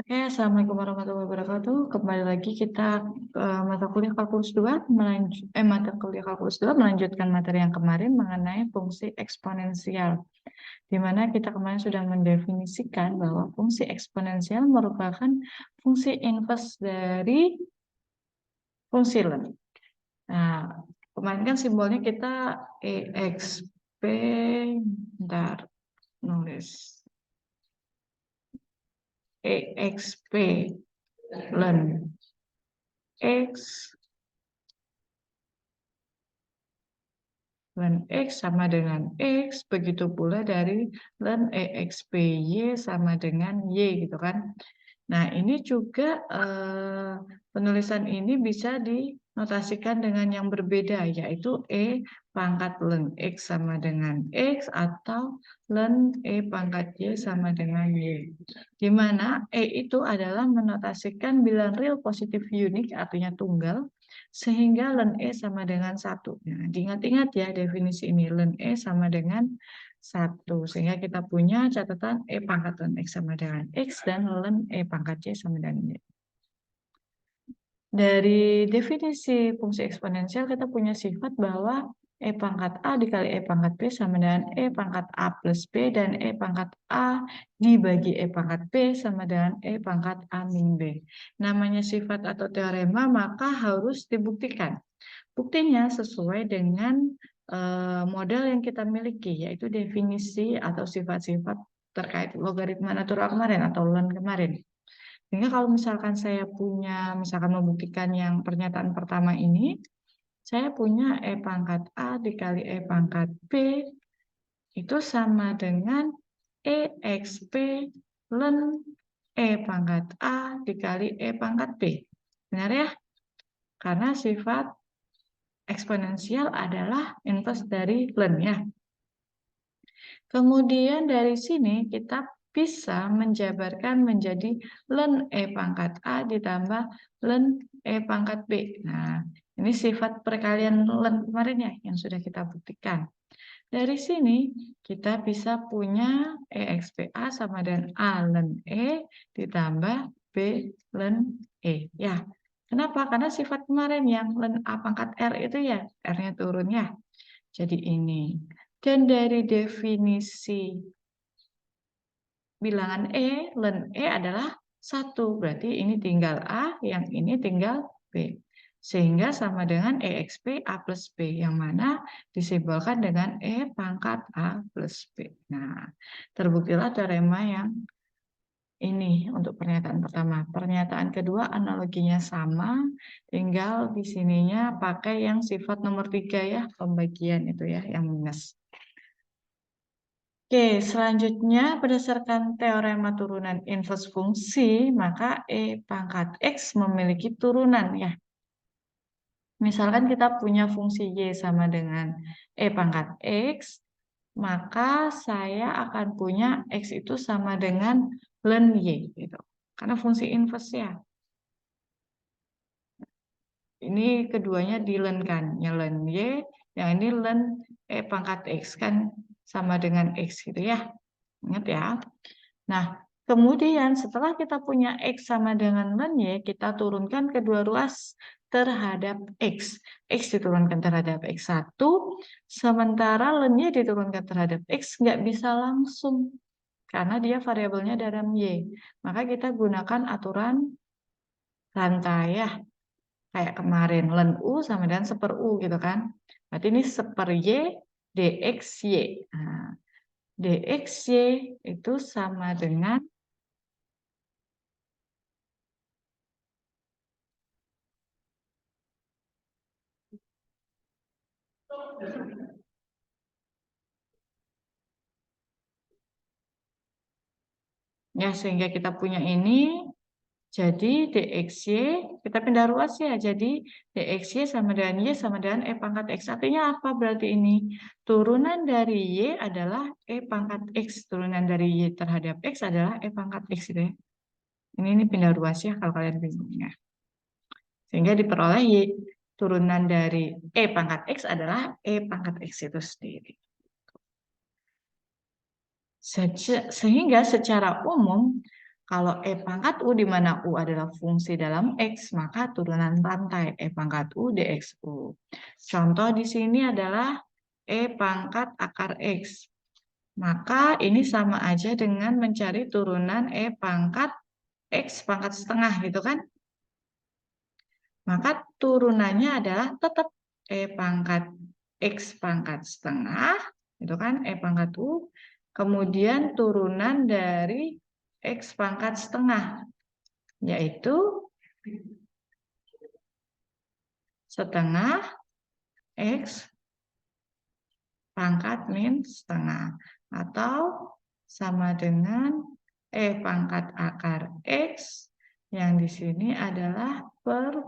Assalamualaikum warahmatullahi wabarakatuh. Kembali lagi kita ke mata kuliah kalkulus 2, mata kuliah kalkulus 2 melanjutkan materi yang kemarin mengenai fungsi eksponensial. Di mana kita kemarin sudah mendefinisikan bahwa fungsi eksponensial merupakan fungsi inverse dari fungsi ln. Nah, kemarin kan simbolnya kita EXP, bentar, nulis EXP ln X ln X sama dengan X, begitu pula dari ln EXPY sama dengan Y gitu kan. Nah, ini juga penulisan ini bisa dinotasikan dengan yang berbeda, yaitu E pangkat ln X sama dengan X atau ln E pangkat Y sama dengan Y. Di mana E itu adalah menotasikan bilangan real positif unik, artinya tunggal, sehingga ln E sama dengan 1. Nah, diingat-ingat ya definisi ini, ln E sama dengan 1. Sehingga kita punya catatan E pangkat ln X sama dengan X dan ln E pangkat Y sama dengan Y. Dari definisi fungsi eksponensial kita punya sifat bahwa E pangkat A dikali E pangkat B sama dengan E pangkat A plus B dan E pangkat A dibagi E pangkat B sama dengan E pangkat A min B. Namanya sifat atau teorema maka harus dibuktikan. Buktinya sesuai dengan model yang kita miliki, yaitu definisi atau sifat-sifat terkait logaritma natural kemarin atau ln kemarin. Sehingga kalau misalkan saya punya, misalkan membuktikan yang pernyataan pertama ini, saya punya E pangkat A dikali E pangkat B, itu sama dengan EXP ln E pangkat A dikali E pangkat B. Benar ya? Karena sifat eksponensial adalah inverse dari ln ya. Kemudian dari sini kita bisa menjabarkan menjadi ln E pangkat A ditambah ln E pangkat B. Nah, ini sifat perkalian ln kemarin ya yang sudah kita buktikan. Dari sini kita bisa punya EXPA sama dengan A ln E ditambah B ln E. Ya, kenapa? Karena sifat kemarin yang ln A pangkat R itu ya, R-nya turun ya. Jadi ini. Dan dari definisi bilangan E, ln E adalah 1. Berarti ini tinggal A, yang ini tinggal B. Sehingga sama dengan EXP A plus B, yang mana disimbolkan dengan E pangkat A plus B. Nah, terbuktilah teorema yang ini untuk pernyataan pertama. Pernyataan kedua analoginya sama, tinggal di sininya pakai yang sifat nomor 3 ya, pembagian itu ya, yang minus. Oke, selanjutnya berdasarkan teorema turunan inverse fungsi, maka E pangkat X memiliki turunan ya. Misalkan kita punya fungsi Y sama dengan E pangkat X, maka saya akan punya X itu sama dengan ln Y gitu. Karena fungsi inverse ya. Ini keduanya dilenkan, ln Y, yang ini ln E pangkat X kan sama dengan X gitu ya. Ingat ya. Nah, kemudian setelah kita punya X sama dengan ln Y, kita turunkan kedua ruas terhadap X. X diturunkan terhadap X1, sementara ln Y diturunkan terhadap X nggak bisa langsung, karena dia variabelnya dalam Y. Maka kita gunakan aturan rantai ya, kayak kemarin ln U sama dengan seper U gitu kan. Berarti ini seper Y dxy. Nah, dxy itu sama dengan ya, sehingga kita punya ini jadi dxy, kita pindah ruas ya, jadi dxy sama dengan y sama dengan E pangkat X. Artinya apa berarti ini? Turunan dari y adalah E pangkat X. Turunan dari y terhadap X adalah E pangkat X gitu ya. Ini pindah ruas ya kalau kalian bingung ya. Sehingga diperoleh y turunan dari E pangkat X adalah E pangkat X itu sendiri. Sehingga secara umum Kalau E pangkat U, di mana U adalah fungsi dalam X, maka turunan rantai E pangkat U dx U. Contoh di sini adalah E pangkat akar X. Maka ini sama aja dengan mencari turunan E pangkat X pangkat setengah, gitu kan? Maka turunannya adalah tetap E pangkat X pangkat setengah, itu kan E pangkat U. Kemudian turunan dari X pangkat setengah, yaitu setengah X pangkat min setengah. Atau sama dengan E pangkat akar X, yang di sini adalah per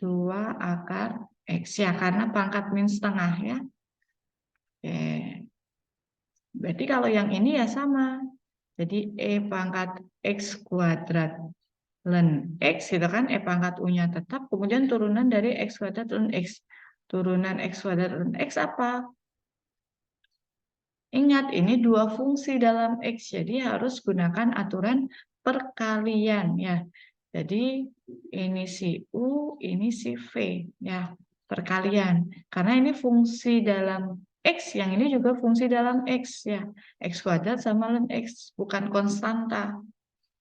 2 akar X. Ya, karena pangkat min setengah ya. Oke. Berarti kalau yang ini ya sama. Jadi E pangkat X kuadrat ln X, gitu kan, E pangkat U-nya tetap, kemudian turunan dari X kuadrat ln X. Turunan X kuadrat ln X apa? Ingat, ini dua fungsi dalam X, jadi harus gunakan aturan perkalian ya. Jadi ini si U, ini si V ya, perkalian. Karena ini fungsi dalam X, yang ini juga fungsi dalam X ya. X kuadrat sama ln X, bukan konstanta.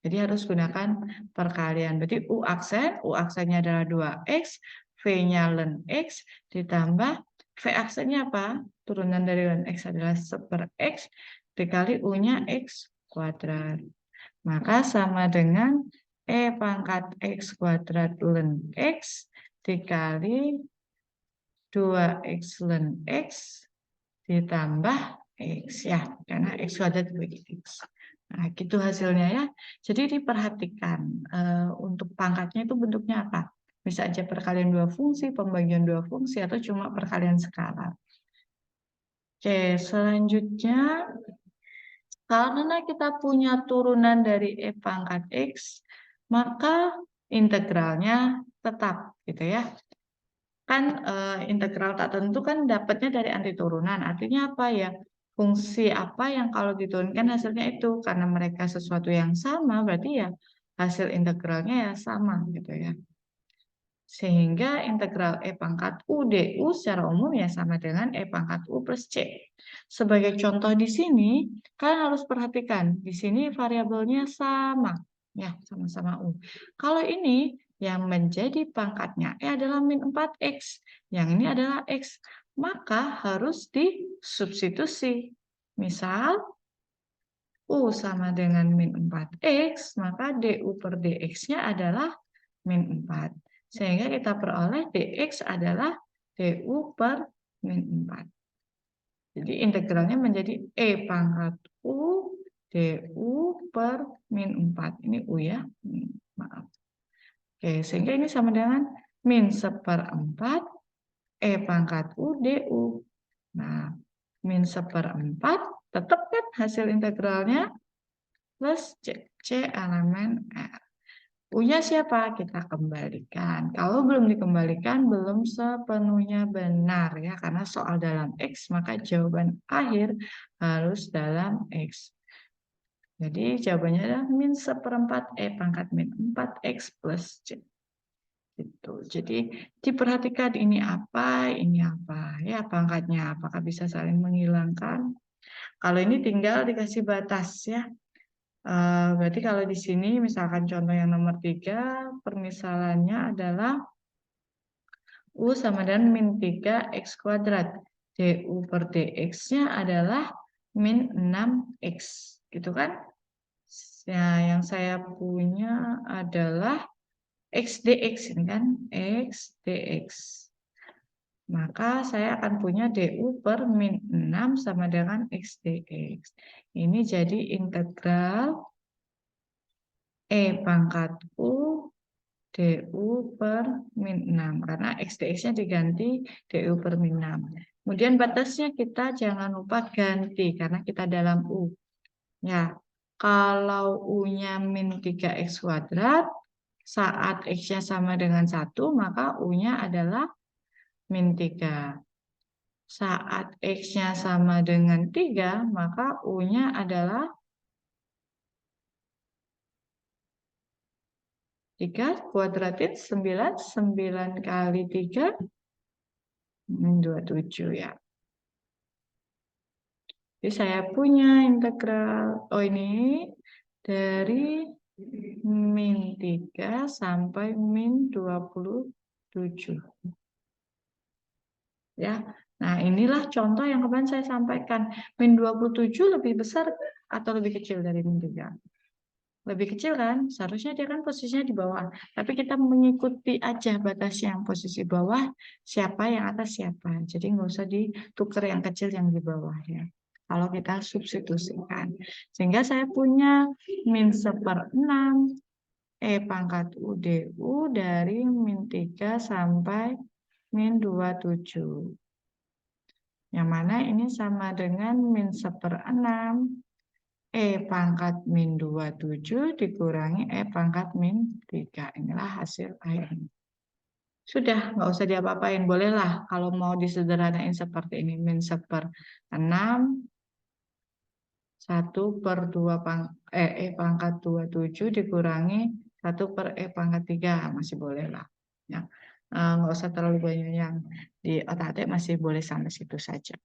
Jadi harus gunakan perkalian. Berarti U aksennya adalah 2X, V-nya ln X, ditambah V aksennya apa? Turunan dari ln X adalah 1/X, dikali U-nya X kuadrat. Maka sama dengan E pangkat X kuadrat ln X, dikali 2X ln X, ditambah X ya, karena X kuadrat dibagi X. Nah, gitu hasilnya ya. Jadi diperhatikan untuk pangkatnya itu bentuknya apa. Bisa aja perkalian dua fungsi, pembagian dua fungsi, atau cuma perkalian skala. Oke, selanjutnya karena kita punya turunan dari E pangkat X, maka integralnya tetap, gitu ya. Kan integral tak tentu kan dapatnya dari antiturunan. Artinya apa ya? Fungsi apa yang kalau diturunkan hasilnya itu, karena mereka sesuatu yang sama, berarti ya hasil integralnya ya sama gitu ya. Sehingga integral E pangkat U du secara umum ya sama dengan E pangkat U plus C. Sebagai contoh di sini, kalian harus perhatikan, di sini variabelnya sama, ya sama-sama U. Kalau ini yang menjadi pangkatnya E adalah min 4X, yang ini adalah X, maka harus disubstitusi. Misal, U sama dengan min 4X, maka du per dx-nya adalah min 4. Sehingga kita peroleh dx adalah du per min 4. Jadi integralnya menjadi E pangkat U du per min 4. Ini U ya, maaf. Oke, sehingga ini sama dengan min 1/4 E pangkat U du. Nah, min 1/4 tetap kan hasil integralnya plus C elemen R. U-nya siapa? Kita kembalikan. Kalau belum dikembalikan, belum sepenuhnya benar ya. Karena soal dalam X, maka jawaban akhir harus dalam X. Jadi jawabannya adalah min 1/4 E pangkat min 4X plus C. Gitu. Jadi diperhatikan ini apa ya pangkatnya. Apakah bisa saling menghilangkan? Kalau ini tinggal dikasih batas ya. Berarti kalau di sini misalkan contoh yang nomor 3, permisalannya adalah U sama dengan min 3X kuadrat. Du per dx-nya adalah min 6X. Gitu kan? Nah, yang saya punya adalah X dx, ini kan? X dx. Maka saya akan punya du per min 6 sama dengan X dx. Ini jadi integral E pangkat U du per min 6. Karena X dx-nya diganti du per min 6. Kemudian batasnya kita jangan lupa ganti karena kita dalam U. Ya, kalau U-nya min 3X kuadrat, saat X-nya sama dengan 1, maka U-nya adalah min 3. Saat X-nya sama dengan 3, maka U-nya adalah 3 kuadratin 9, 9 kali 3, 27 ya. Jadi saya punya integral, ini dari min 3 sampai min 27. Ya, nah inilah contoh yang kemarin saya sampaikan. Min 27 lebih besar atau lebih kecil dari min 3? Lebih kecil kan? Seharusnya dia kan posisinya di bawah. Tapi kita mengikuti aja batas yang posisi bawah, siapa yang atas siapa. Jadi nggak usah ditukar yang kecil yang di bawah ya. Kalau kita substitusikan. Sehingga saya punya min 1/6 E pangkat UDU dari min 3 sampai min 27. Yang mana ini sama dengan min 1/6 E pangkat min 27 dikurangi E pangkat min 3. Inilah hasil akhirnya. Sudah, nggak usah diapa-apain. Bolehlah kalau mau disederhanain seperti ini. Min 1/6, 1/2 E pangkat 27 dikurangi 1/E pangkat 3. Masih bolehlah. Ya. Nggak usah terlalu banyak yang di otak-atik, masih boleh sampai situ saja.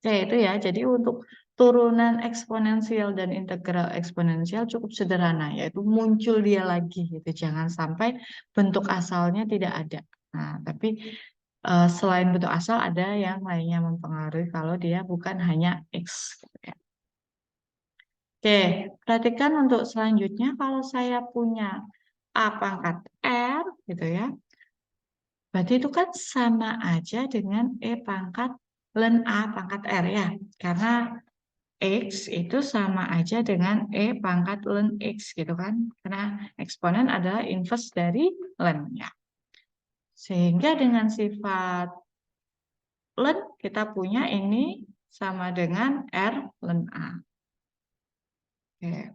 Ya itu ya, jadi untuk turunan eksponensial dan integral eksponensial cukup sederhana, yaitu muncul dia lagi gitu. Jangan sampai bentuk asalnya tidak ada. Nah, tapi selain bentuk asal ada yang lainnya mempengaruhi kalau dia bukan hanya X. Gitu ya. Oke, perhatikan untuk selanjutnya kalau saya punya A pangkat R gitu ya. Berarti itu kan sama aja dengan E pangkat ln A pangkat R ya. Karena X itu sama aja dengan E pangkat ln X gitu kan. Karena eksponen adalah inverse dari ln ya. Sehingga dengan sifat ln kita punya ini sama dengan R ln A. Oke.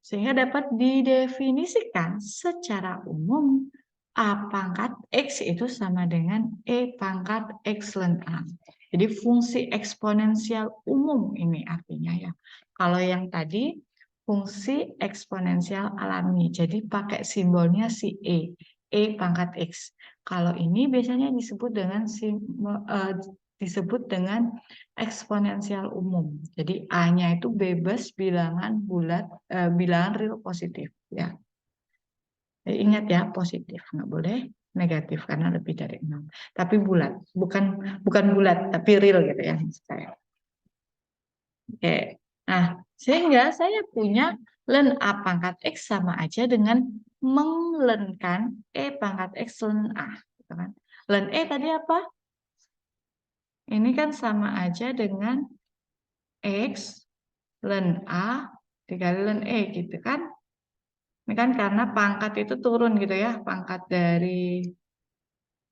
Sehingga dapat didefinisikan secara umum A pangkat X itu sama dengan E pangkat X ln A. Jadi fungsi eksponensial umum ini artinya ya. Kalau yang tadi fungsi eksponensial alami. Jadi pakai simbolnya si E pangkat X. Kalau ini biasanya disebut dengan eksponensial umum. Jadi A-nya itu bebas bilangan bulat, bilangan real positif ya. Jadi ingat ya, positif, nggak boleh negatif karena lebih dari 6. Tapi bulat, bukan bulat tapi real gitu ya maksud saya. Oke. Nah, sehingga saya punya ln A pangkat X sama aja dengan menglenkan E pangkat X ln A. Gitu kan. Ln E tadi apa? Ini kan sama aja dengan X ln A dikali ln E gitu kan. Ini kan karena pangkat itu turun gitu ya. Pangkat dari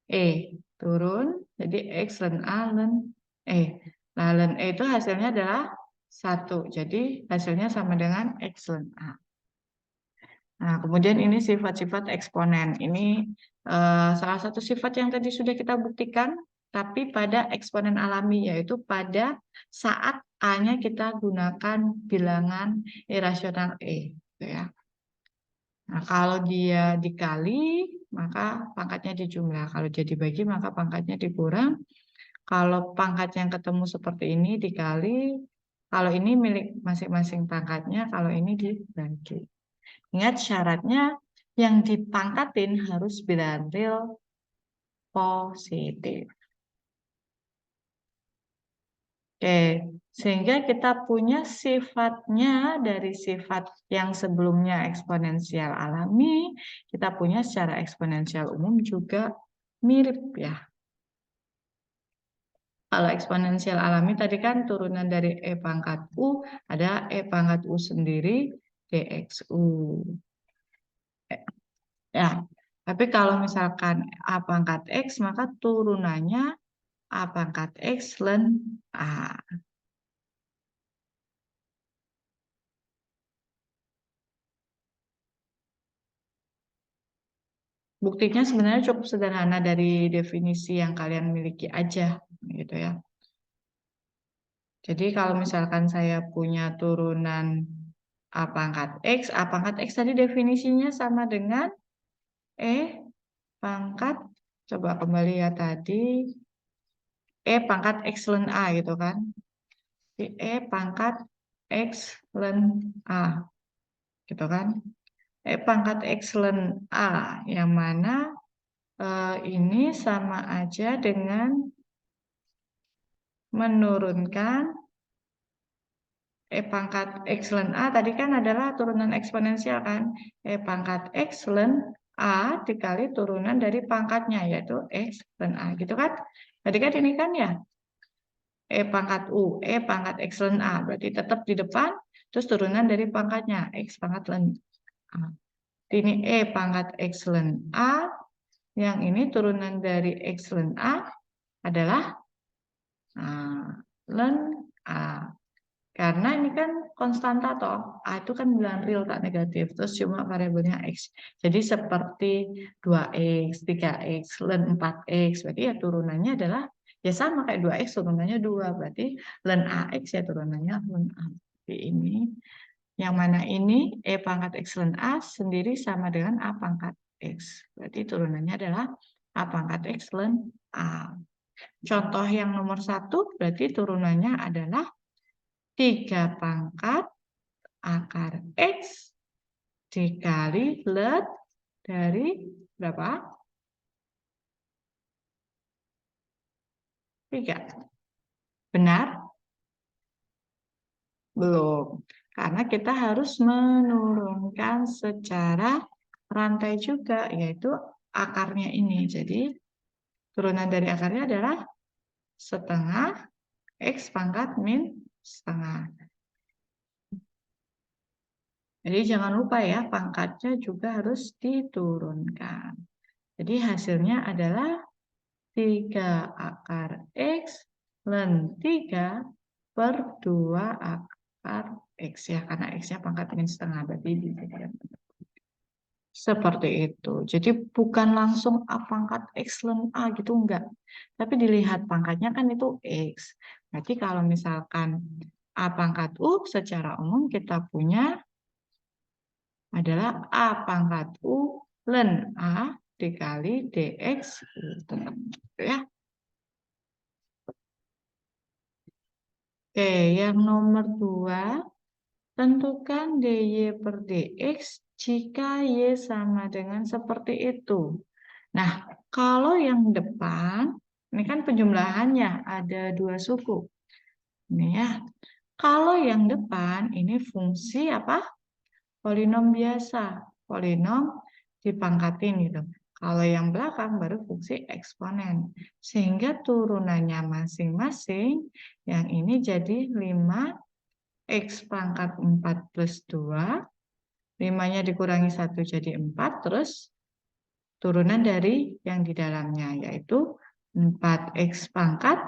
E turun. Jadi X ln A ln E. Nah ln E itu hasilnya adalah 1. Jadi hasilnya sama dengan X ln A. Nah kemudian ini sifat-sifat eksponen. Ini salah satu sifat yang tadi sudah kita buktikan. Tapi pada eksponen alami, yaitu pada saat A-nya kita gunakan bilangan irasional E. Gitu ya. Nah, kalau dia dikali, maka pangkatnya dijumlah. Kalau dia dibagi, maka pangkatnya dikurang. Kalau pangkat yang ketemu seperti ini dikali, kalau ini milik masing-masing pangkatnya, kalau ini dibagi. Ingat syaratnya, yang dipangkatin harus bilangan real positif. Oke, sehingga kita punya sifatnya dari sifat yang sebelumnya eksponensial alami, kita punya secara eksponensial umum juga mirip ya. Kalau eksponensial alami tadi kan turunan dari E pangkat U, ada E pangkat U sendiri, dxu. Ya, tapi kalau misalkan A pangkat X, maka turunannya A pangkat X ln A. Buktinya sebenarnya cukup sederhana dari definisi yang kalian miliki aja, gitu ya. Jadi kalau misalkan saya punya turunan A pangkat X. A pangkat X tadi definisinya sama dengan E pangkat, coba kembali ya tadi, E pangkat X ln A gitu kan. E pangkat X ln A gitu kan. E pangkat X ln A yang mana ini sama aja dengan menurunkan E pangkat X ln A tadi kan adalah turunan eksponensial kan. E pangkat X ln A dikali turunan dari pangkatnya yaitu X ln A gitu kan. Tadi kan ini kan ya E pangkat U, E pangkat X ln A berarti tetap di depan terus turunan dari pangkatnya X pangkat ln A. Ini E pangkat X ln A, yang ini turunan dari X ln A adalah ln A. Karena ini kan konstanta toh, A itu kan bilangan real tak negatif, terus cuma variabelnya X. Jadi seperti 2X, 3X, ln 4X, berarti ya turunannya adalah, ya sama kayak 2X turunannya 2, berarti ln AX ya turunannya ln A. Seperti ini. Yang mana ini E pangkat X ln A sendiri sama dengan A pangkat X. Berarti turunannya adalah A pangkat X ln A. Contoh yang nomor 1 berarti turunannya adalah 3 pangkat akar X dikali ln dari berapa? 3. Benar? Belum. Karena kita harus menurunkan secara rantai juga, yaitu akarnya ini. Jadi, turunan dari akarnya adalah setengah X pangkat min setengah. Jadi jangan lupa ya, pangkatnya juga harus diturunkan. Jadi hasilnya adalah 3 akar X ln 3 per 2 akar X ya. Karena X-nya pangkat min setengah. Berarti seperti itu. Jadi bukan langsung A pangkat X ln A gitu, enggak. Tapi dilihat pangkatnya kan itu X. Berarti kalau misalkan A pangkat U secara umum kita punya adalah A pangkat U ln A dikali DX tetap ya. Oke, yang nomor 2, tentukan DY per DX jika Y sama dengan seperti itu. Nah, kalau yang depan, ini kan penjumlahannya ada 2 suku. Ini ya. Kalau yang depan, ini fungsi apa? Polinom biasa, polinom dipangkatin gitu. Kalau yang belakang baru fungsi eksponen. Sehingga turunannya masing-masing, yang ini jadi 5x pangkat 4 plus 2, 5-nya dikurangi 1 jadi 4, terus turunan dari yang di dalamnya, yaitu 4x pangkat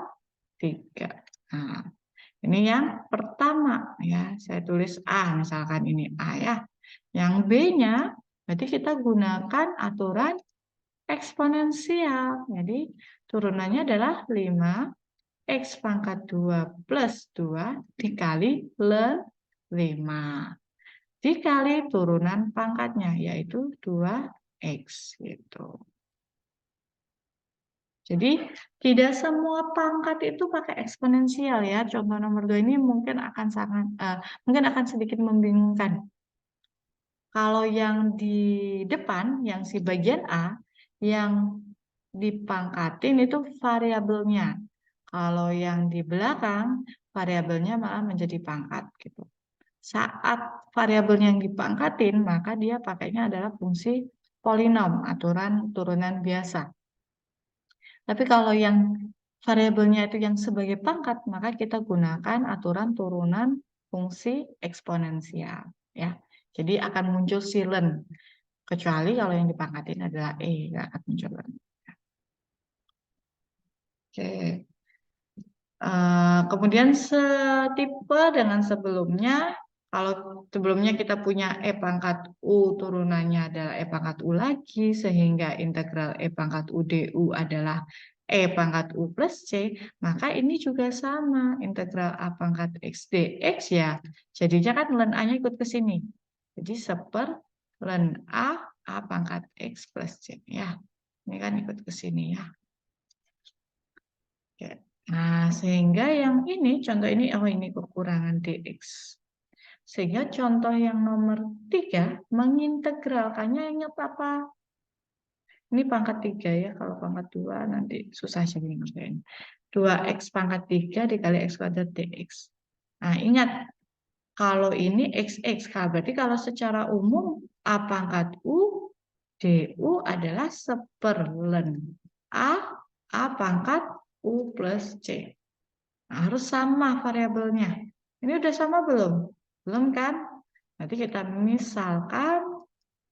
3. Nah, ini yang pertama ya, saya tulis A, misalkan ini A ya. Yang B-nya, berarti kita gunakan aturan eksponensial. Jadi turunannya adalah 5x pangkat 2 plus 2 dikali ln 5. Dikali turunan pangkatnya, yaitu 2x. Gitu. Jadi tidak semua pangkat itu pakai eksponensial ya. Contoh nomor 2 ini mungkin akan sedikit membingungkan. Kalau yang di depan, yang si bagian A, yang dipangkatin itu variabelnya. Kalau yang di belakang, variabelnya malah menjadi pangkat gitu. Saat variabelnya yang dipangkatin, maka dia pakainya adalah fungsi polinom, aturan turunan biasa. Tapi kalau yang variabelnya itu yang sebagai pangkat, maka kita gunakan aturan turunan fungsi eksponensial. Ya, jadi akan muncul silen. Kecuali kalau yang dipangkatin adalah E, nggak akan muncul ln. Oke. Kemudian setipe dengan sebelumnya, kalau sebelumnya kita punya E pangkat U turunannya adalah E pangkat U lagi, sehingga integral E pangkat U du adalah E pangkat U plus C, maka ini juga sama. Integral A pangkat X dx ya. Jadinya kan ln A-nya ikut ke sini. Jadi ln A pangkat X plus C. Ya, ini kan ikut ke sini ya. Oke. Nah, sehingga yang ini, contoh ini, oh ini kekurangan dx. Sehingga contoh yang nomor 3, mengintegralkannya ingat apa? Ini pangkat 3 ya, kalau pangkat 2 nanti susah jadi ngerjain. 2x pangkat 3 dikali x kuadrat dx. Nah, ingat, kalau ini xx, berarti kalau secara umum a pangkat u du adalah seperlen a pangkat u plus c. Nah, harus sama variabelnya. Ini udah sama belum? Belum kan? Nanti kita misalkan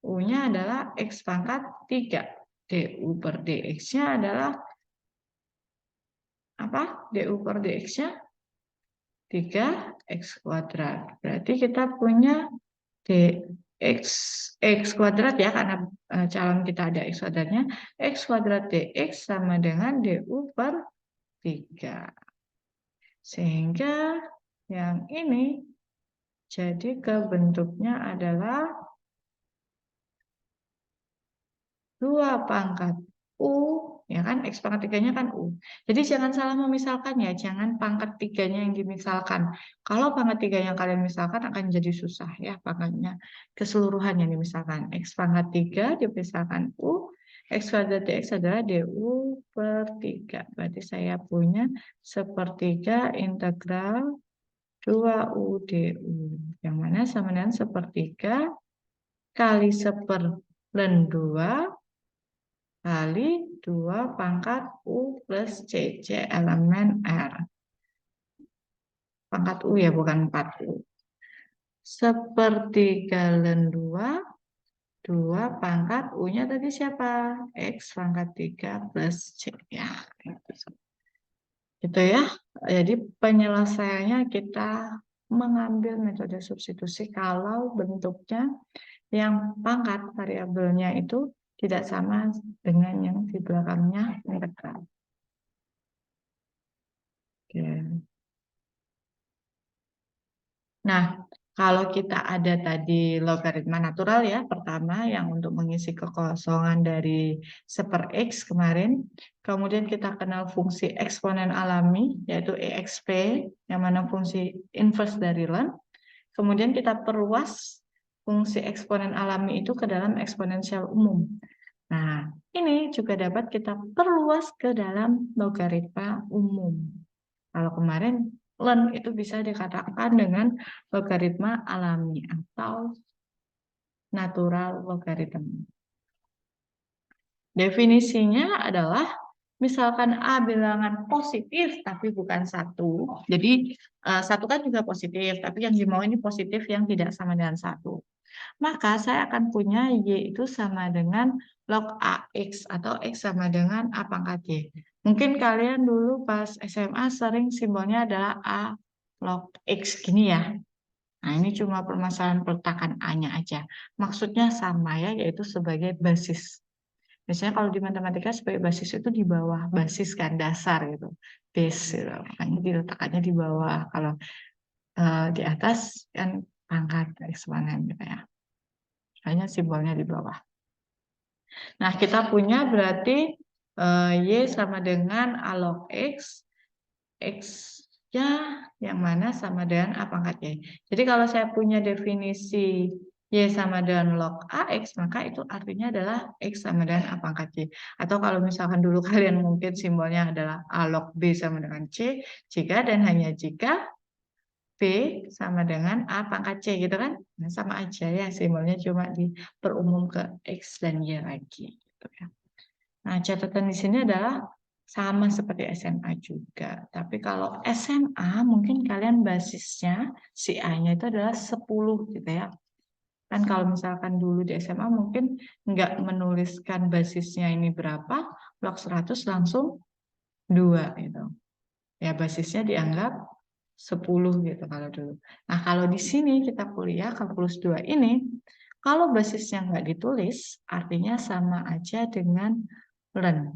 u-nya adalah x pangkat 3. du per dx-nya adalah apa? Du per dx-nya 3x kuadrat. Berarti kita punya dx kuadrat ya, karena calon kita ada x kuadratnya. X kuadrat dx sama dengan du per 3. Sehingga yang ini jadi kebentuknya adalah 2 pangkat U, ya kan, X pangkat 3-nya kan U. Jadi jangan salah memisalkan ya, jangan pangkat 3-nya yang dimisalkan. Kalau pangkat 3 yang kalian misalkan akan jadi susah ya, pangkatnya keseluruhan yang dimisalkan. X pangkat 3 dipisahkan U, X kuadrat dx adalah du per 3. Berarti saya punya sepertiga integral 2U du. Yang mana sama dengan sepertiga kali seperlen 2 kali 2 pangkat U plus C. C elemen R. Pangkat U ya, bukan 4U. Sepertiga ln 2, 2 pangkat U-nya tadi siapa? X pangkat 3 plus C. Ya, gitu ya. Jadi penyelesaiannya kita mengambil metode substitusi kalau bentuknya yang pangkat variabelnya itu tidak sama dengan yang di belakangnya integral. Oke. Nah, kalau kita ada tadi logaritma natural ya, pertama yang untuk mengisi kekosongan dari seper X kemarin, kemudian kita kenal fungsi eksponen alami, yaitu EXP, yang mana fungsi inverse dari ln, kemudian kita perluas fungsi eksponen alami itu ke dalam eksponensial umum. Nah, ini juga dapat kita perluas ke dalam logaritma umum. Kalau kemarin ln itu bisa dikatakan dengan logaritma alami atau natural logarithm. Definisinya adalah misalkan A bilangan positif tapi bukan 1. Jadi 1 kan juga positif, tapi yang dimau ini positif yang tidak sama dengan 1. Maka saya akan punya Y itu sama dengan log AX atau X sama dengan A pangkat Y. Mungkin kalian dulu pas SMA sering simbolnya adalah A log X gini ya. Nah, ini cuma permasalahan peletakan A-nya aja. Maksudnya sama ya, yaitu sebagai basis. Biasanya kalau di matematika sebagai basis itu di bawah, basis kan dasar gitu. Base gitu. Makanya diletakkannya di bawah. Kalau di atas kan pangkat eksponen gitu ya. Hanya simbolnya di bawah. Nah, kita punya berarti Y sama dengan A log X, X-nya yang mana sama dengan A pangkat Y. Jadi kalau saya punya definisi Y sama dengan log AX, maka itu artinya adalah X sama dengan A pangkat Y. Atau kalau misalkan dulu kalian mungkin simbolnya adalah A log B sama dengan C, jika dan hanya jika B sama dengan A pangkat C gitu kan. Nah, sama aja ya, simbolnya cuma diperumum ke X dan Y lagi. Gitu ya. Nah, catatan di sini adalah sama seperti SMA juga. Tapi kalau SMA mungkin kalian basisnya si A-nya itu adalah 10 gitu ya. Kan kalau misalkan dulu di SMA mungkin nggak menuliskan basisnya ini berapa, log 100 langsung 2 gitu. Ya basisnya dianggap 10 gitu kalau dulu. Nah, kalau di sini kita kuliah kalkulus 2 ini, kalau basisnya nggak ditulis, artinya sama aja dengan ln.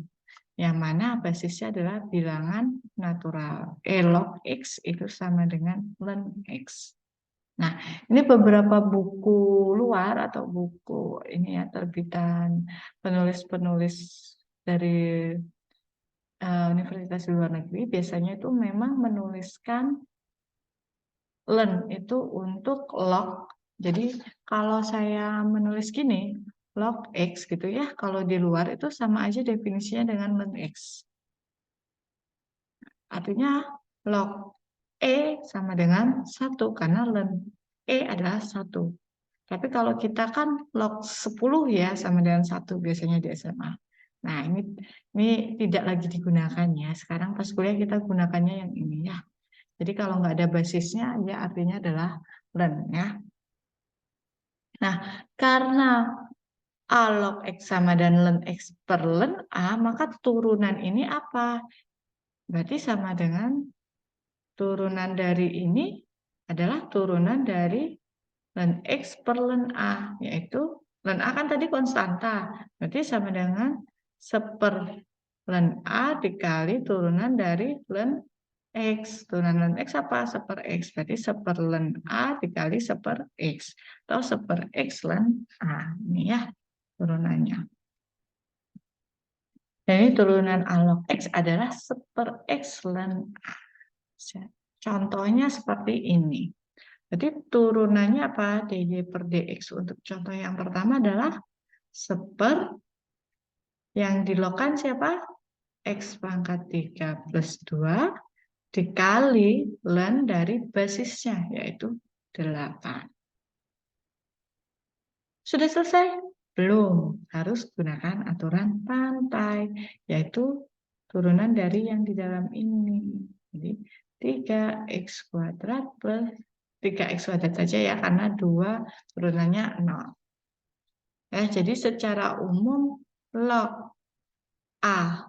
yang mana basisnya adalah bilangan natural. Log X itu sama dengan ln X. Nah, ini beberapa buku luar atau buku ini ya, terbitan penulis-penulis dari universitas di luar negeri, biasanya itu memang menuliskan ln itu untuk log. Jadi kalau saya menulis gini, log X gitu ya, kalau di luar itu sama aja definisinya dengan ln X. Artinya log E sama dengan 1 karena ln E adalah 1. Tapi kalau kita kan log 10 ya sama dengan 1 biasanya di SMA. Nah, ini tidak lagi digunakan ya. Sekarang pas kuliah kita gunakannya yang ini ya. Jadi kalau nggak ada basisnya ya artinya adalah ln ya. Nah, karena A log X sama dan ln X per ln A, maka turunan ini apa? Berarti sama dengan turunan dari ini adalah turunan dari ln X per ln A, yaitu ln A kan tadi konstanta, berarti sama dengan 1/per ln A dikali turunan dari ln X. Turunan ln X apa? 1/X, berarti 1/per ln A dikali 1/X, atau 1/X ln A. Ini ya turunannya. Jadi turunan A log X adalah 1/X ln A. Contohnya seperti ini. Jadi turunannya apa? dy per dx. Untuk contoh yang pertama adalah 1/, yang dilogkan siapa? X pangkat 3 plus 2 dikali ln dari basisnya, yaitu 8. Sudah selesai? Belum. Harus gunakan aturan pantai, yaitu turunan dari yang di dalam ini. Jadi 3x kuadrat plus 3x kuadrat saja ya, karena 2 turunannya 0. Jadi secara umum log A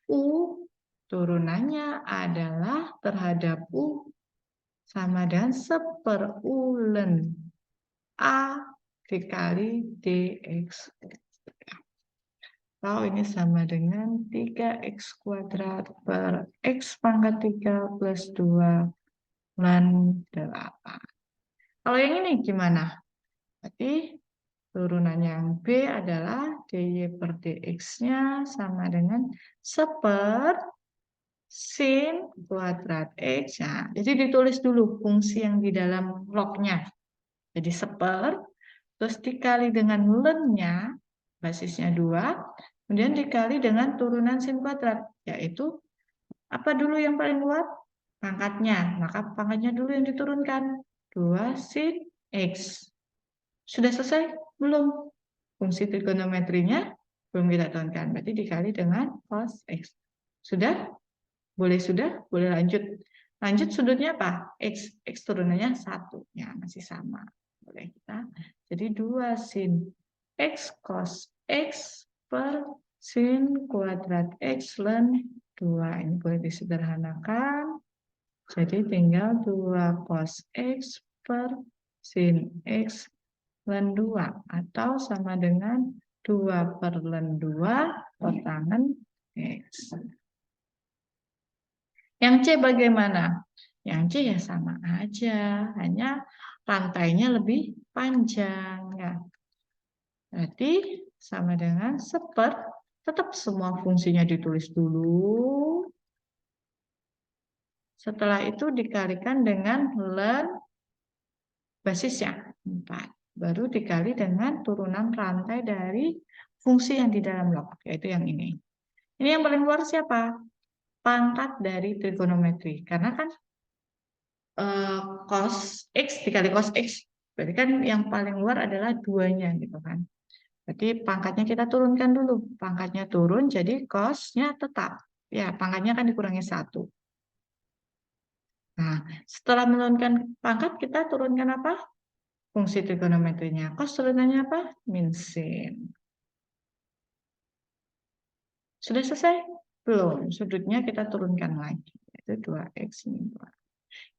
U turunannya adalah terhadap U sama dengan 1/U ln A dikali dx. Atau ini sama dengan 3x kuadrat per x pangkat 3 plus 2 ln 8. Kalau yang ini gimana? Berarti turunan yang B adalah dy per dx-nya sama dengan 1/sin kuadrat X. Nah, jadi ditulis dulu fungsi yang di dalam lognya. Jadi 1/, terus dikali dengan ln-nya, basisnya 2, kemudian dikali dengan turunan sin kuadrat, yaitu apa dulu yang paling luar? Pangkatnya. Maka pangkatnya dulu yang diturunkan. 2 sin X. Sudah selesai? Belum. Fungsi trigonometrinya belum kita turunkan. Berarti dikali dengan cos X. Sudah? Boleh sudah? Boleh lanjut. Lanjut sudutnya apa? X. X turunannya 1. Ya, masih sama. Boleh kita. Jadi 2 sin X cos X per sin kuadrat X ln 2. Ini boleh disederhanakan. Jadi tinggal 2 cos X per sin X ln 2 atau sama dengan 2 per ln 2 per tangan X. Yang C bagaimana? Yang C ya sama aja, hanya rantainya lebih panjang ya. Berarti sama dengan 1/, tetap semua fungsinya ditulis dulu. Setelah itu dikalikan dengan ln basisnya 4. Baru dikali dengan turunan rantai dari fungsi yang di dalam log, yaitu yang ini. Ini yang paling luar siapa? Pangkat dari trigonometri. Karena kan cos X dikali cos X. Berarti kan yang paling luar adalah 2-nya gitu kan. Berarti pangkatnya kita turunkan dulu. Pangkatnya turun, jadi cos-nya tetap. Ya, pangkatnya kan dikurangi 1. Nah, setelah menurunkan pangkat, kita turunkan apa? Fungsi trigonometrinya. Cos turunannya apa? Min sin. Sudah selesai? Belum. Sudutnya kita turunkan lagi. Itu 2x min 2.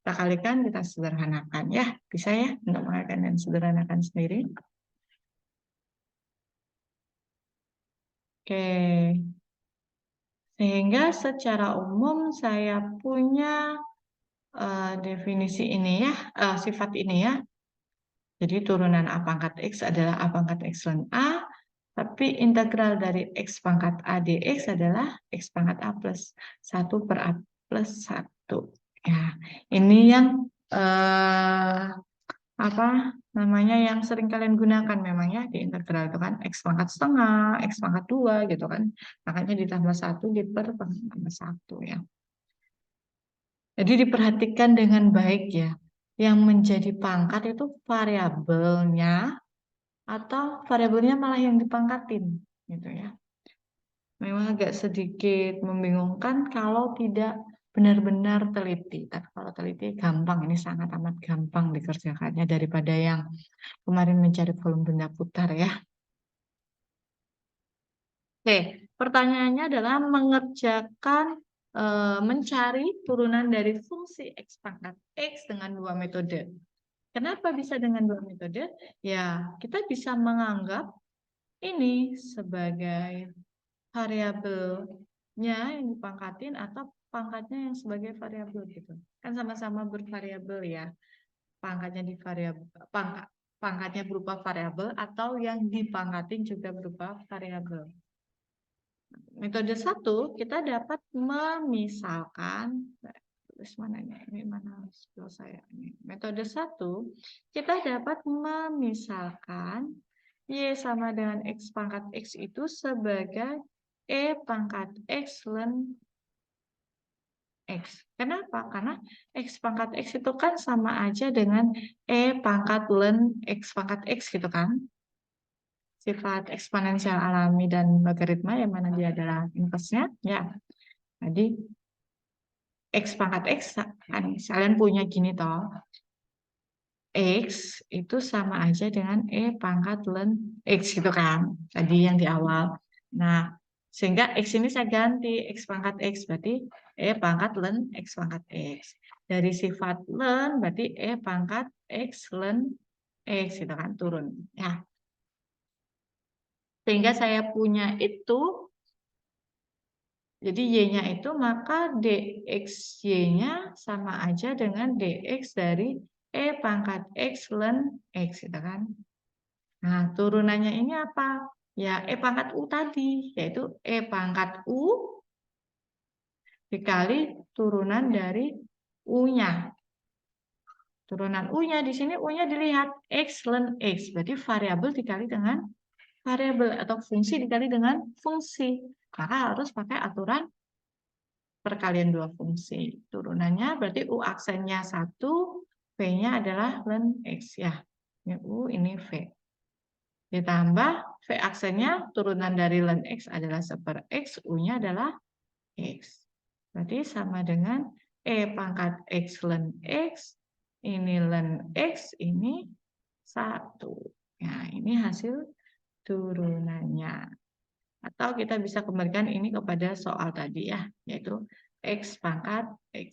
Kita kalikan, kita sederhanakan. Ya, bisa ya untuk mengalikan dan sederhanakan sendiri. Oke. Sehingga secara umum saya punya definisi ini ya, sifat ini ya. Jadi turunan A pangkat X adalah A pangkat X ln A, tapi integral dari X pangkat A dx adalah X pangkat A plus 1 per A plus 1. Ya, ini yang apa namanya yang sering kalian gunakan memang ya di integral itu kan X pangkat setengah, X pangkat 2 gitu kan. Makanya ditambah 1 per tambah 1 ya. Jadi diperhatikan dengan baik ya. Yang menjadi pangkat itu variabelnya atau variabelnya malah yang dipangkatin gitu ya. Memang agak sedikit membingungkan kalau tidak benar-benar teliti. Tapi kalau teliti gampang, ini sangat amat gampang dikerjakannya daripada yang kemarin mencari volume benda putar ya. Oke, pertanyaannya adalah mencari turunan dari fungsi X pangkat X dengan dua metode. Kenapa bisa dengan dua metode? Ya, kita bisa menganggap ini sebagai variabelnya yang dipangkatin atau pangkatnya yang sebagai variabel gitu. Kan sama-sama bervariabel ya. Pangkatnya di variabel pangkatnya berupa variabel atau yang dipangkatin juga berupa variabel. Metode satu kita dapat memisalkan tulis mananya ini mana skill saya ini. Metode satu kita dapat memisalkan Y sama dengan X pangkat X itu sebagai E pangkat X ln X. Kenapa? Karena X pangkat X itu kan sama aja dengan E pangkat ln X pangkat X gitu kan. Sifat eksponensial alami dan logaritma yang mana dia adalah inversnya. Ya, jadi X pangkat X, kalian punya gini toh. X itu sama aja dengan E pangkat ln X gitu kan. Tadi yang di awal. Nah, sehingga X ini saya ganti X pangkat X. Berarti E pangkat ln X pangkat X. Dari sifat ln berarti E pangkat X ln X gitu kan. Turun. Ya. Sehingga saya punya itu. Jadi Y-nya itu maka dxy-nya sama aja dengan dx dari E pangkat X ln X gitu kan. Nah, turunannya ini apa? Ya, E pangkat U tadi, yaitu E pangkat U dikali turunan dari U-nya. Turunan U-nya, di sini U-nya dilihat X ln X, berarti variabel dikali dengan variabel atau fungsi dikali dengan fungsi. Maka harus pakai aturan perkalian dua fungsi. Turunannya berarti U aksennya 1, V-nya adalah ln X ya. Ini U, ini V. Ditambah V aksennya turunan dari ln X adalah 1 X, U-nya adalah X. Berarti sama dengan E pangkat X ln X, ini ln X, ini 1. Nah, ini hasil turunannya. Atau kita bisa kembalikan ini kepada soal tadi ya, yaitu X pangkat X.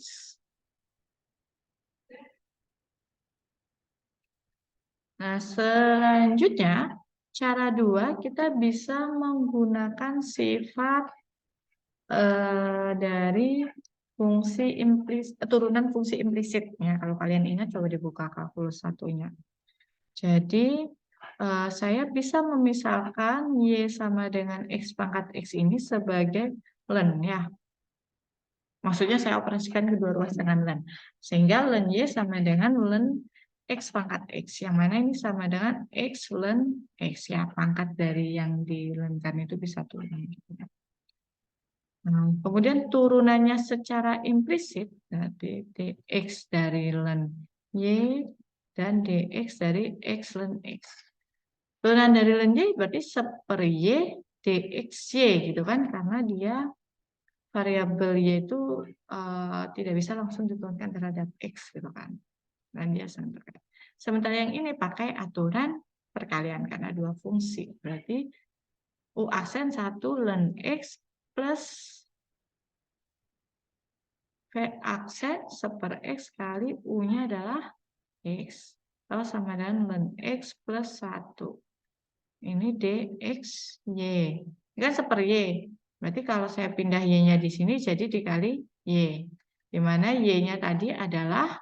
Nah, selanjutnya, cara 2, kita bisa menggunakan sifat dari fungsi turunan fungsi implisitnya. Kalau kalian ingat, coba dibuka kalkulus satunya. Jadi, saya bisa memisalkan Y sama dengan X pangkat X ini sebagai ln ya. Maksudnya saya operasikan kedua ruas dengan ln. Sehingga ln Y sama dengan ln X pangkat X. Yang mana ini sama dengan X ln X. Ya, pangkat dari yang dilenkan itu bisa turun. Nah, kemudian turunannya secara implisit, berarti dx dari ln Y dan dx dari X ln X. Turunan dari ln Y berarti 1 Y dxy gitu kan, karena dia variabel Y itu tidak bisa langsung diturunkan terhadap X gitu kan. Dan dia terkait. Sementara yang ini pakai aturan perkalian karena dua fungsi. Berarti U aksen 1 ln X plus V aksen 1 X kali U-nya adalah X. Kalau sama dengan ln X plus 1. Ini dxy. Ini kan 1 Y. Berarti kalau saya pindah Y-nya di sini jadi dikali Y. Di mana Y-nya tadi adalah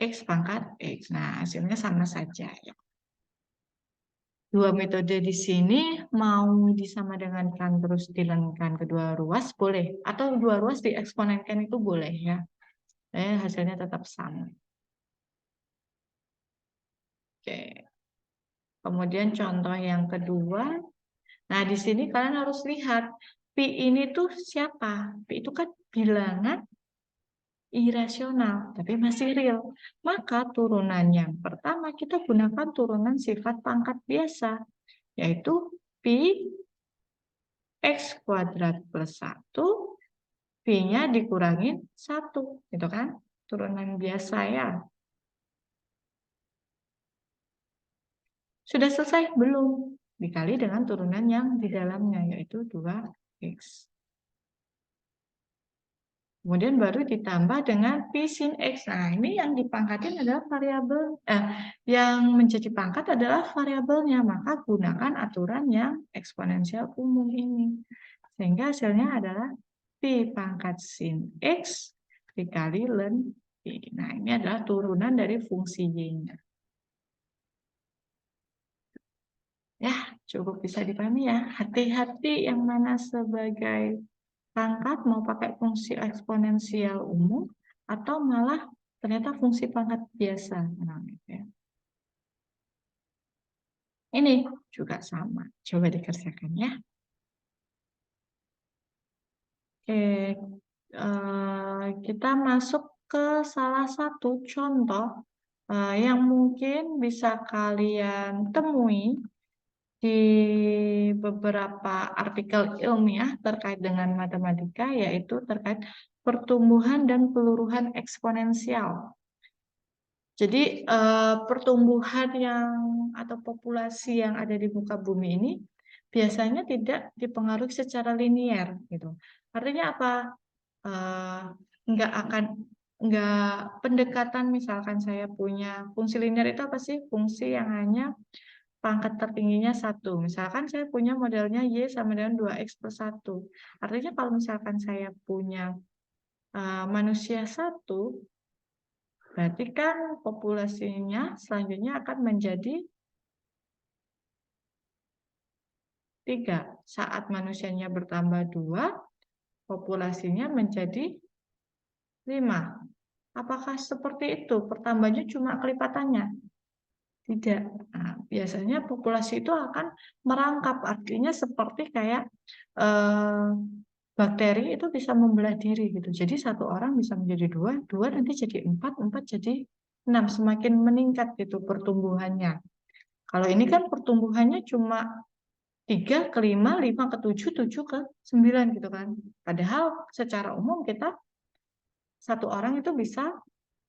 X pangkat X. Nah, hasilnya sama saja. Ya. Dua metode di sini mau disama dengan terus dilengkan kedua ruas boleh. Atau dua ruas dieksponenkan itu boleh ya. Hasilnya tetap sama. Oke. Kemudian contoh yang kedua. Nah, di sini kalian harus lihat. Pi ini tuh siapa? Pi itu kan bilangan irasional, tapi masih real. Maka turunan yang pertama kita gunakan turunan sifat pangkat biasa, yaitu Pi X kuadrat plus 1, Pi-nya dikurangin 1, gitu kan? Turunan biasa ya. Sudah selesai? Belum. Dikali dengan turunan yang di dalamnya, yaitu 2X. Kemudian baru ditambah dengan Pi sin X. Nah, ini yang dipangkatin adalah variabel, yang menjadi pangkat adalah variabelnya. Maka gunakan aturan yang eksponensial umum ini. Sehingga hasilnya adalah Pi pangkat sin X dikali ln Pi. Nah, ini adalah turunan dari fungsi Y-nya. Ya, cukup bisa dipahami ya. Hati-hati yang mana sebagai pangkat mau pakai fungsi eksponensial umum atau malah ternyata fungsi pangkat biasa. Nah, gitu ya. Ini juga sama. Coba dikerjakan ya. Oke, kita masuk ke salah satu contoh yang mungkin bisa kalian temui di beberapa artikel ilmiah terkait dengan matematika, yaitu terkait pertumbuhan dan peluruhan eksponensial. Jadi pertumbuhan atau populasi yang ada di muka bumi ini biasanya tidak dipengaruhi secara linier, gitu. Artinya apa? Nggak pendekatan, misalkan saya punya fungsi linier itu apa sih? Fungsi yang hanya pangkat tertingginya 1. Misalkan saya punya modelnya Y sama dengan 2X plus 1. Artinya kalau misalkan saya punya manusia 1, berarti kan populasinya selanjutnya akan menjadi 3. Saat manusianya bertambah 2, populasinya menjadi 5. Apakah seperti itu? Pertambahannya cuma kelipatannya? Tidak. Nah, biasanya populasi itu akan merangkap, artinya seperti kayak bakteri itu bisa membelah diri gitu. Jadi satu orang bisa menjadi 2, 2 nanti jadi 4, 4 jadi 6, semakin meningkat gitu pertumbuhannya. Kalau ini kan pertumbuhannya cuma 3 ke 5, 5 ke 7, 7 ke 9 gitu kan. Padahal secara umum kita satu orang itu bisa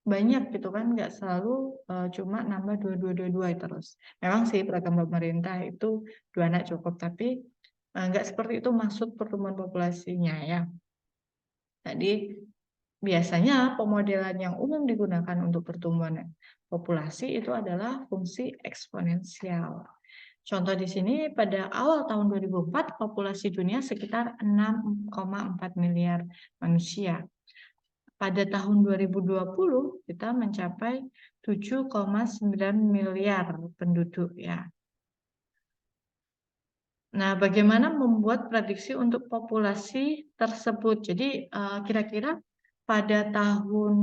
banyak gitu kan, nggak selalu cuma nambah 2, 2, 2, 2 terus. Memang sih program pemerintah itu 2 anak cukup, tapi nggak seperti itu maksud pertumbuhan populasinya ya. Jadi biasanya pemodelan yang umum digunakan untuk pertumbuhan populasi itu adalah fungsi eksponensial. Contoh di sini pada awal tahun 2004 populasi dunia sekitar 6,4 miliar manusia. Pada tahun 2020 kita mencapai 7,9 miliar penduduk ya. Nah, bagaimana membuat prediksi untuk populasi tersebut? Jadi kira-kira pada tahun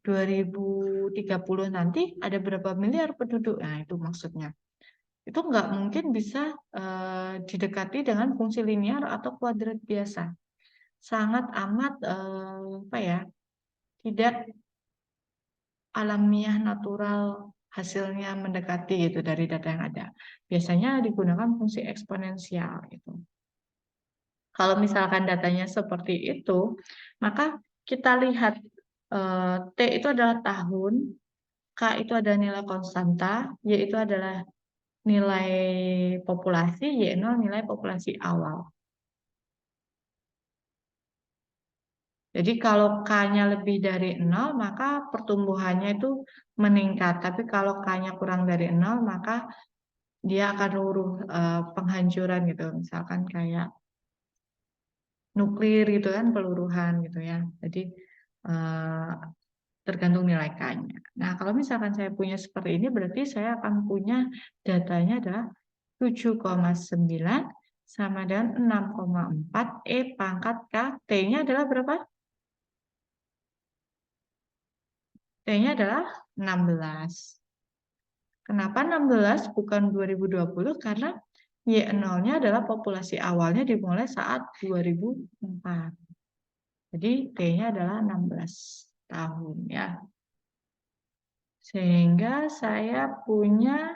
2030 nanti ada berapa miliar penduduk? Nah, itu maksudnya. Itu nggak mungkin bisa didekati dengan fungsi linear atau kuadrat biasa. Sangat amat apa ya? Tidak alamiah natural hasilnya mendekati gitu dari data yang ada. Biasanya digunakan fungsi eksponensial gitu. Kalau misalkan datanya seperti itu, maka kita lihat T itu adalah tahun, K itu adalah nilai konstanta, Y itu adalah nilai populasi, Y0 nilai populasi awal. Jadi kalau K-nya lebih dari 0, maka pertumbuhannya itu meningkat. Tapi kalau K-nya kurang dari 0, maka dia akan luruh penghancuran gitu, misalkan kayak nuklir gitu kan, peluruhan gitu ya. Jadi eh, tergantung nilai K-nya. Nah, kalau misalkan saya punya seperti ini, berarti saya akan punya datanya adalah 7,9 sama dengan 6,4 E pangkat K. T-nya adalah berapa? T-nya adalah 16. Kenapa 16 bukan 2020? Karena Y0-nya adalah populasi awalnya dimulai saat 2004. Jadi T-nya adalah 16 tahun ya. Sehingga saya punya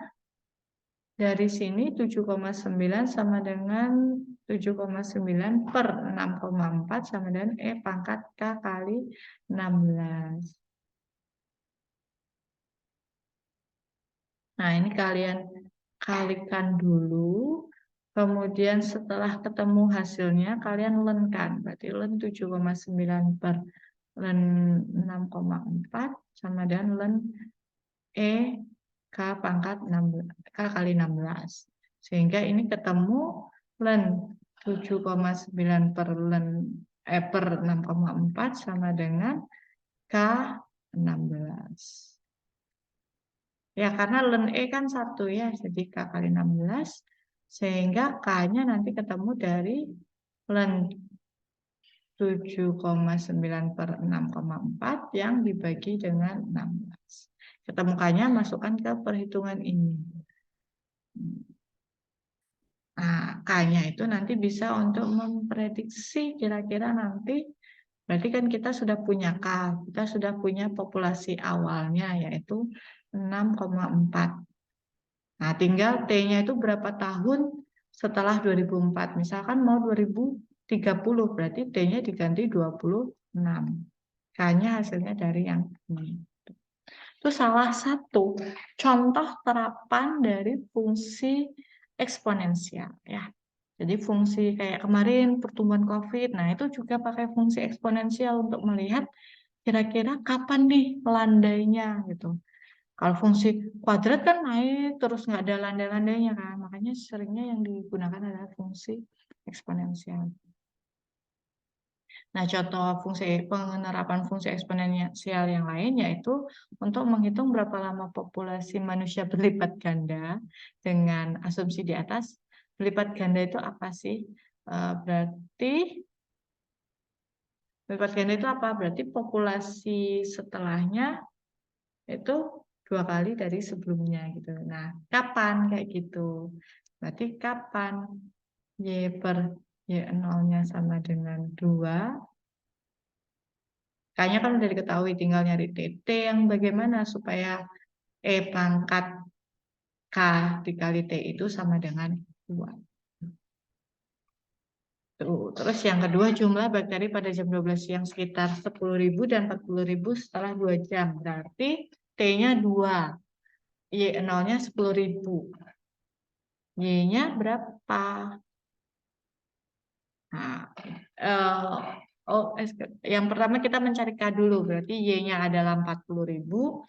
dari sini 7,9 sama dengan 7,9 per 6,4 sama dengan E pangkat K kali 16. Nah, ini kalian kalikan dulu. Kemudian setelah ketemu hasilnya, kalian lenkan. Berarti len 7,9 per len 6,4 sama dengan len E K pangkat 16, K kali 16. Sehingga ini ketemu len 7,9 per len per 6,4 sama dengan K 16. Ya, karena len E kan 1 ya, jadi K kali 16. Sehingga K-nya nanti ketemu dari len 7,9 per 6,4 yang dibagi dengan 16. Ketemu K-nya, masukkan ke perhitungan ini. Nah, K-nya itu nanti bisa untuk memprediksi kira-kira nanti, berarti kan kita sudah punya K, kita sudah punya populasi awalnya yaitu 6,4. Nah, tinggal T-nya itu berapa tahun setelah 2004. Misalkan mau 2030, berarti T-nya diganti 26. K-nya hasilnya dari yang ini. Itu salah satu contoh terapan dari fungsi eksponensial ya. Jadi fungsi kayak kemarin pertumbuhan COVID, nah itu juga pakai fungsi eksponensial untuk melihat kira-kira kapan nih landainya gitu. Kalau fungsi kuadrat kan naik terus nggak ada landai-landainya kan, makanya seringnya yang digunakan adalah fungsi eksponensial. Nah, contoh penerapan fungsi eksponensial yang lain yaitu untuk menghitung berapa lama populasi manusia berlipat ganda dengan asumsi di atas. Berlipat ganda itu apa sih? Berarti berlipat ganda itu apa? Berarti populasi setelahnya itu 2 kali dari sebelumnya gitu. Nah, kapan kayak gitu? Berarti kapan Y per Y0-nya sama dengan 2. Kayaknya kan udah diketahui, tinggal nyari TT yang bagaimana supaya E pangkat K dikali T itu sama dengan 2. Terus yang kedua, jumlah bakteri pada jam 12 siang sekitar 10.000 dan 40.000 setelah 2 jam. Berarti T-nya 2, Y0-nya 10.000. Y-nya berapa? Nah, yang pertama kita mencari K dulu, berarti Y-nya adalah 40.000.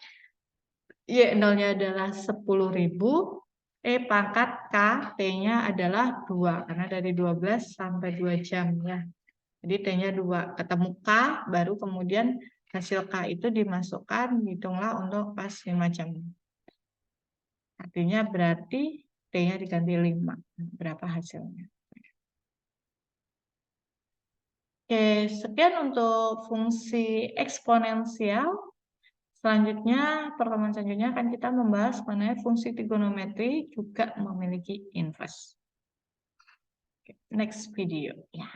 Y0-nya adalah 10.000, E pangkat K, T-nya adalah 2, karena dari 12 sampai 2 jam ya. Jadi T-nya 2, ketemu K, baru kemudian hasil K itu dimasukkan, hitunglah untuk pas 5 jam. Artinya berarti T-nya diganti 5, berapa hasilnya. Oke, sekian untuk fungsi eksponensial. Selanjutnya, pertemuan selanjutnya akan kita membahas mengenai fungsi trigonometri juga memiliki inverse. Next video. Ya.